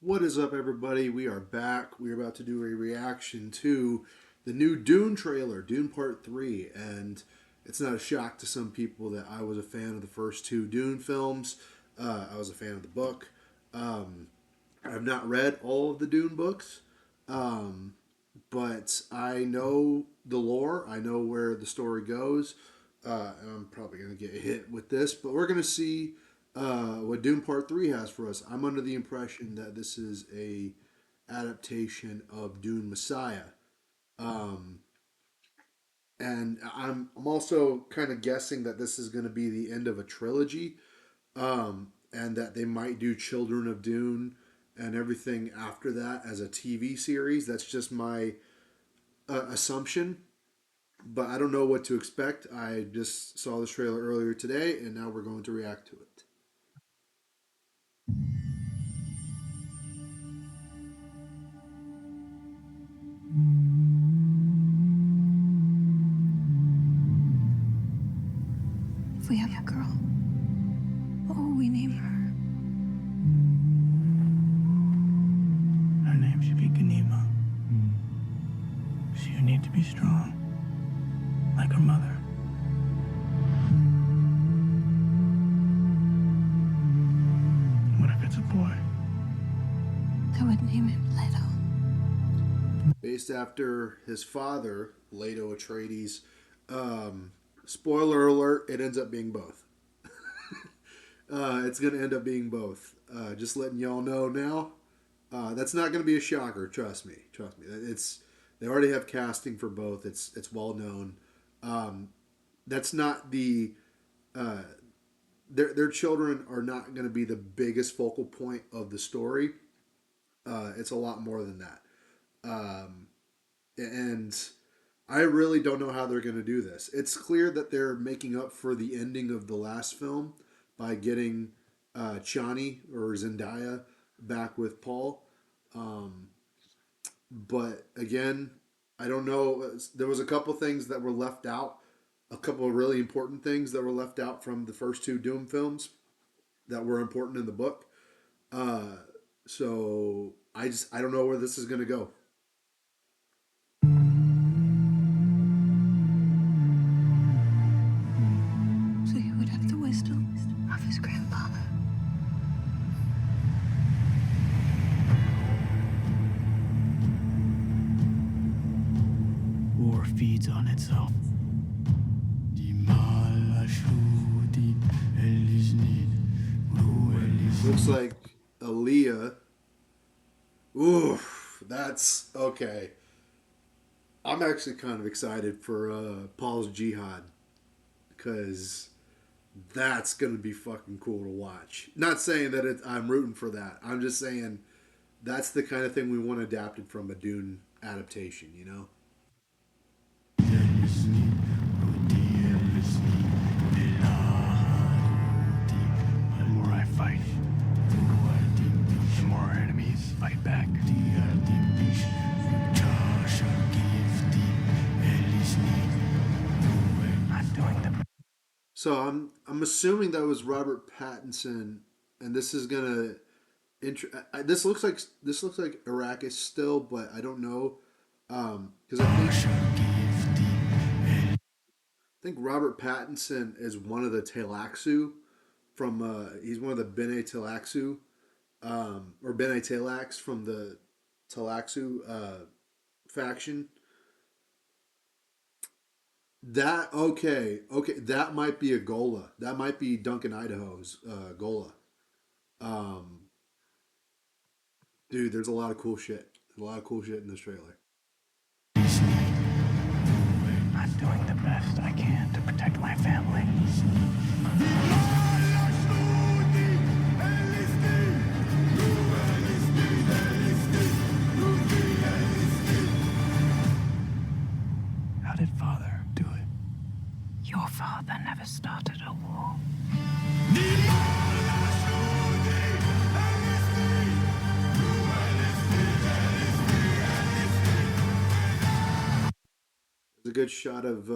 What is up, everybody? We are back. We are about to do a reaction to the new Dune trailer, Dune Part 3. And it's not a shock to some people that I was a fan of the first two Dune films. I was a fan of the book. Um, I've not read all of the Dune books, um, but I know the lore. I know where the story goes. And I'm probably going to get hit with this, but we're going to see what Dune Part 3 has for us. I'm under the impression that this is a adaptation of Dune Messiah. Um, and I'm also kind of guessing that this is going to be the end of a trilogy, and that they might do Children of Dune and everything after that as a TV series. That's just my assumption, but I don't know what to expect. I just saw this trailer earlier today, and now we're going to react to it. If we have a girl, what will we name her? Her name should be Ganima. She'll need to be strong, like her mother. What if it's a boy? I would name him Leto. Based after his father, Leto Atreides. Spoiler alert, it ends up being both. It's going to end up being both. Just letting y'all know now. That's not going to be a shocker. Trust me. Trust me. They already have casting for both. It's well known. That's not the their children are not going to be the biggest focal point of the story. It's a lot more than that. And I really don't know how they're going to do this. It's clear that they're making up for the ending of the last film by getting Chani or Zendaya back with Paul. Um, but again, I don't know. There was a couple things that were left out, a couple of really important things that were left out from the first two Doom films that were important in the book. Uh, so I don't know where this is going to go. So he would have the wisdom of his grandfather. War feeds on itself. Looks like Aaliyah. Oof, that's okay. I'm actually kind of excited for Paul's Jihad because that's gonna be fucking cool to watch. Not saying that I'm rooting for that. I'm just saying that's the kind of thing we want adapted from a Dune adaptation. You know. The more I fight, the more our enemies fight back. I'm doing the So I'm assuming that was Robert Pattinson, and this is gonna. This looks like Arrakis still, but I don't know because I think Robert Pattinson is one of the Telaxu from he's one of the Bene Telaxu or Bene Telax from the Telaxu faction. That okay, that might be a Gola. That might be Duncan Idaho's Gola. Um, dude, there's a lot of cool shit. There's a lot of cool shit in this trailer. I'm doing the best I can to protect my family. How did father do it? Your father never started a war. There's a good shot of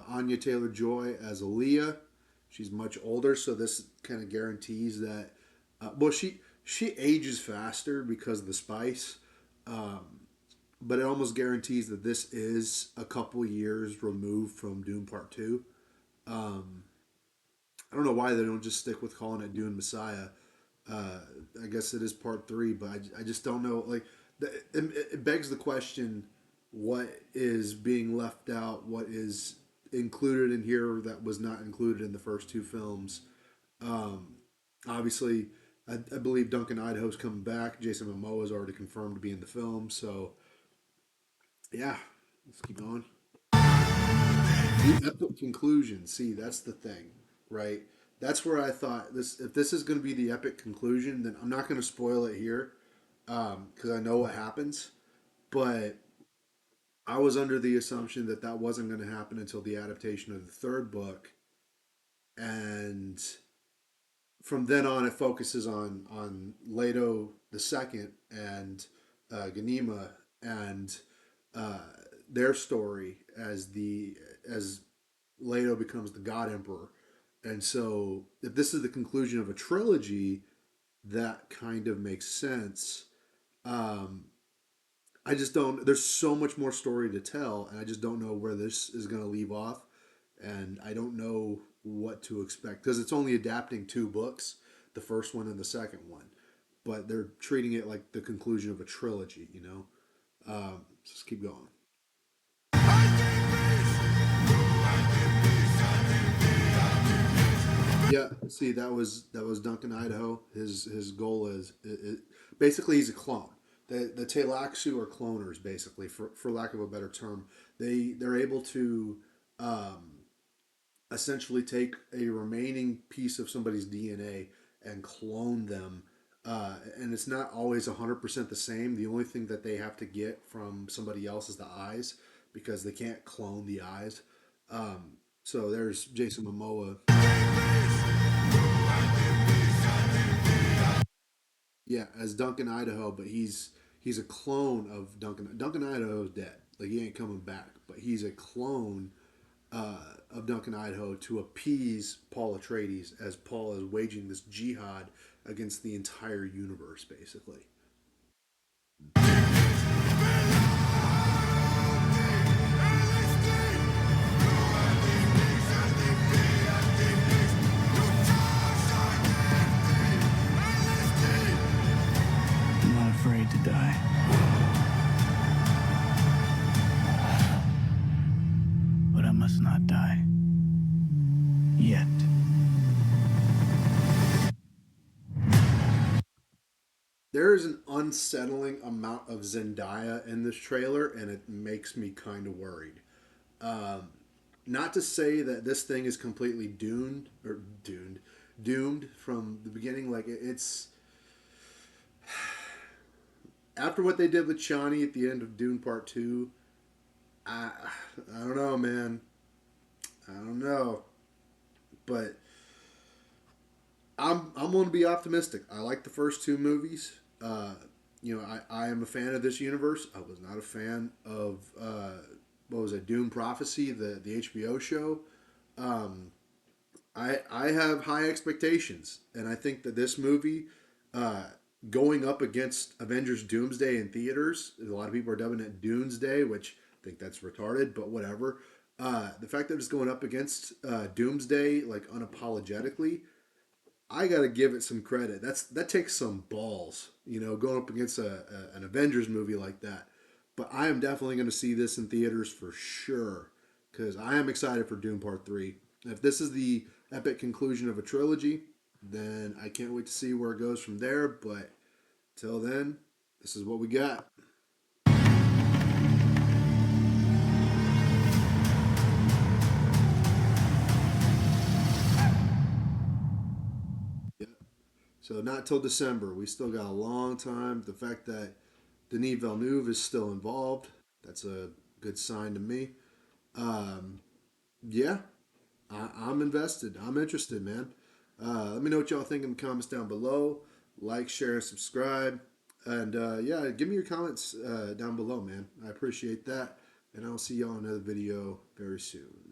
Anya Taylor Joy as Aaliyah. She's much older, so this kind of guarantees that. Well, she ages faster because of the spice, um, but it almost guarantees that this is a couple years removed from Dune Part Two. Um, I don't know why they don't just stick with calling it Dune Messiah. Uh, I guess it is Part Three, but I just don't know. Like, it begs the question: what is being left out? What is included in here that was not included in the first two films? Um, Obviously, I believe Duncan Idaho's coming back. Jason Momoa is already confirmed to be in the film. So, yeah, let's keep going. The epic conclusion. See, that's the thing, right? That's where I thought this. If this is going to be the epic conclusion, then I'm not going to spoil it here because I know what happens. But I was under the assumption that that wasn't going to happen until the adaptation of the third book, and from then on, it focuses on Leto the second and Ganima and uh, their story as Leto becomes the God Emperor. And so, if this is the conclusion of a trilogy, that kind of makes sense. Um, I just don't. There's so much more story to tell, and I just don't know where this is going to leave off, and I don't know what to expect because it's only adapting two books, the first one and the second one, but they're treating it like the conclusion of a trilogy. Just keep going. Yeah, see, that was Duncan Idaho. His goal is basically he's a clone. The Telaxu are cloners, basically, for lack of a better term. They're able to um, essentially take a remaining piece of somebody's DNA and clone them. And it's not always 100% the same. The only thing that they have to get from somebody else is the eyes because they can't clone the eyes. So there's Jason Momoa. Yeah, as Duncan Idaho, but he's a clone of Duncan. Duncan Idaho's dead. Like he ain't coming back, but he's a clone of Duncan Idaho to appease Paul Atreides as Paul is waging this jihad against the entire universe, basically. I'm not afraid to die. But I must not die. Yet. There is an unsettling amount of Zendaya in this trailer, and it makes me kind of worried. Um, Not to say that this thing is completely doomed from the beginning. Like it's after what they did with Chani at the end of Dune Part Two. I I don't know, man. I don't know, but I'm going to be optimistic. I like the first two movies. I am a fan of this universe. I was not a fan of what was it, Dune Prophecy, the HBO show. Um, I have high expectations, and I think that this movie, uh, going up against Avengers Doomsday in theaters, a lot of people are dubbing it Doomsday, which I think that's retarded, but whatever. The fact that it's going up against Doomsday like unapologetically, I got to give it some credit. That takes some balls, going up against an Avengers movie like that. But I am definitely going to see this in theaters for sure because I am excited for Doom Part Three. If this is the epic conclusion of a trilogy, then I can't wait to see where it goes from there. But till then, this is what we got. Yeah. So not till December. We still got a long time. The fact that Denis Villeneuve is still involved, that's a good sign to me. Um, yeah, I'm invested. I'm interested, man. Let me know what y'all think in the comments down below. Like, share, and subscribe. And yeah, give me your comments down below, man. I appreciate that. And I'll see y'all in another video very soon.